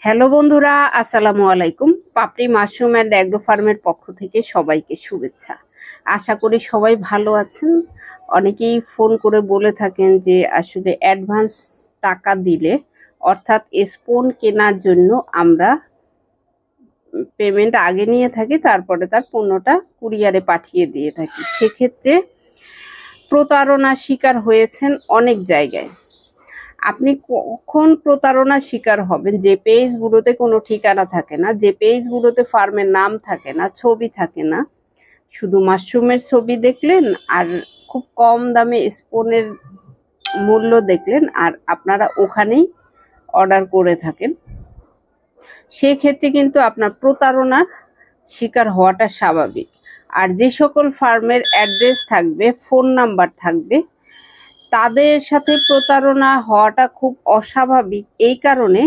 Hello বন্ধুরা, আসসালামু আলাইকুম। পাপড়ি মাশরুম অ্যান্ড অ্যাগ্রো ফার্মের পক্ষ থেকে সবাইকে শুভেচ্ছা। আশা করি সবাই ভালো আছেন। অনেকেই ফোন করে বলে থাকেন যে আসলে অ্যাডভান্স টাকা দিলে, অর্থাৎ স্পোন কেনার জন্য আমরা পেমেন্ট আগে নিয়ে থাকি, তারপরে তার পণ্যটা কুরিয়ারে পাঠিয়ে দিয়ে থাকি। সেক্ষেত্রে প্রতারণার শিকার হয়েছেন অনেক জায়গায়। আপনি কখন প্রতারণার শিকার হবেন? যে পেজগুলোতে কোনো ঠিকানা থাকে না, যে পেজগুলোতে ফার্মের নাম থাকে না, ছবি থাকে না, শুধু মাশরুমের ছবি দেখলেন আর খুব কম দামে স্পনের মূল্য দেখলেন, আর আপনারা ওখানেই অর্ডার করে থাকেন। সেক্ষেত্রে কিন্তু আপনার প্রতারণার শিকার হওয়াটা স্বাভাবিক। আর যে সকল ফার্মের অ্যাড্রেস থাকবে, ফোন নাম্বার থাকবে, তাদের সাথে প্রতারণা হওয়াটা খুব অস্বাভাবিক এই কারণে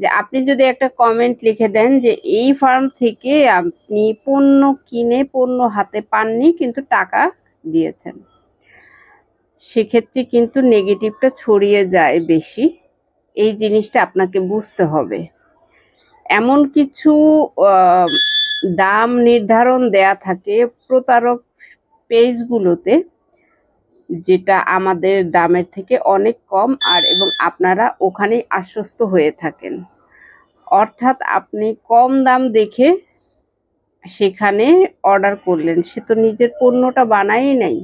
যে আপনি যদি একটা কমেন্ট লিখে দেন যে এই ফার্ম থেকে আপনি পণ্য কিনে পণ্য হাতে পাননি কিন্তু টাকা দিয়েছেন, সেক্ষেত্রে কিন্তু নেগেটিভটা ছড়িয়ে যায় বেশি। এই জিনিসটা আপনাকে বুঝতে হবে। এমন কিছু দাম নির্ধারণ দেয়া থাকে প্রতারক পেজগুলোতে, যেটা আমাদের দামের থেকে অনেক কম, আর এবং আপনারা ওখানেই আশ্বস্ত হয়ে থাকেন। অর্থাৎ আপনি কম দাম দেখে সেখানে অর্ডার করলেন, সে তো নিজের পণ্যটা বানাই নাই।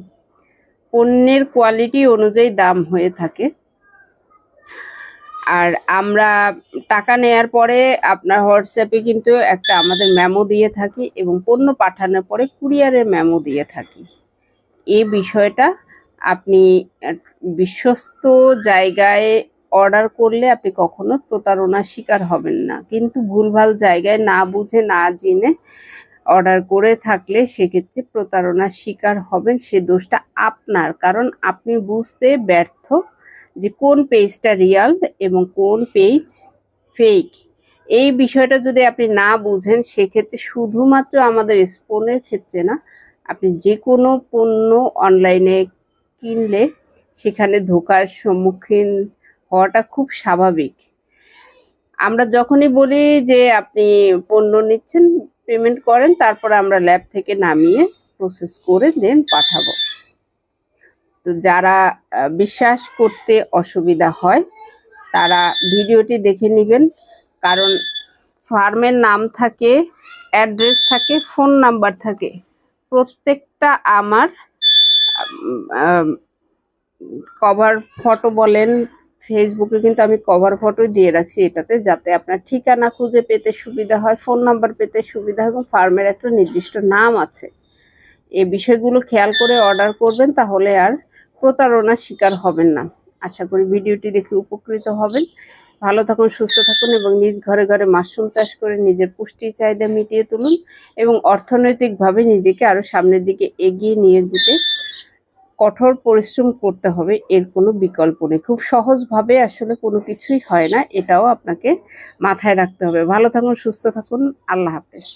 পণ্যের কোয়ালিটি অনুযায়ী দাম হয়ে থাকে। আর আমরা টাকা নেয়ার পরে আপনার হোয়াটসঅ্যাপে কিন্তু একটা আমাদের মেমো দিয়ে থাকি, এবং পণ্য পাঠানোর পরে কুরিয়ারের মেমো দিয়ে থাকি। এই বিষয়টা আপনি বিশ্বস্ত জায়গায় অর্ডার করলে আপনি কখনো প্রতারণার শিকার হবেন না। কিন্তু ভুলভাল জায়গায় না বুঝে না জেনে অর্ডার করে থাকলে সেক্ষেত্রে প্রতারণার শিকার হবেন। সে দোষটা আপনার, কারণ আপনি বুঝতে ব্যর্থ যে কোন পেজটা রিয়াল এবং কোন পেজ ফেক। এই বিষয়টা যদি আপনি না বুঝেন, সেক্ষেত্রে শুধুমাত্র আমাদের স্পনের ক্ষেত্রে না, আপনি যে কোনো পণ্য অনলাইনে কিনলে সেখানে ধোঁকার সম্মুখীন হওয়াটা খুব স্বাভাবিক। আমরা যখনই বলি যে আপনি পণ্য নিচ্ছেন, পেমেন্ট করেন, তারপর আমরা ল্যাব থেকে নামিয়ে প্রসেস করে দেন পাঠাবো। তো যারা বিশ্বাস করতে অসুবিধা হয় তারা ভিডিওটি দেখে নেবেন, কারণ ফার্মের নাম থাকে, অ্যাড্রেস থাকে, ফোন নাম্বার থাকে। প্রত্যেকটা আমার কভার ফটো বলেন, ফেসবুকে কিন্তু আমি কভার ফটো দিয়ে রাখছি এটাতে, যাতে আপনার ঠিকানা খুঁজে পেতে সুবিধা হয়, ফোন নাম্বার পেতে সুবিধা হয়, এবং ফার্মের একটা নির্দিষ্ট নাম আছে। এই বিষয়গুলো খেয়াল করে অর্ডার করবেন, তাহলে আর প্রতারণার শিকার হবেন না। আশা করি ভিডিওটি দেখে উপকৃত হবেন। ভালো থাকুন, সুস্থ থাকুন, এবং নিজ ঘরে ঘরে মাশরুম চাষ করে নিজের পুষ্টির চাহিদা মিটিয়ে তুলুন, এবং অর্থনৈতিকভাবে নিজেকে আরও সামনের দিকে এগিয়ে নিয়ে যেতে কঠোর পরিশ্রম করতে হবে, এর কোনো বিকল্প নেই। খুব সহজভাবে আসলে কোনো কিছুই হয় না, এটাও আপনাকে মাথায় রাখতে হবে। ভালো থাকুন, সুস্থ থাকুন, আল্লাহ হাফেজ।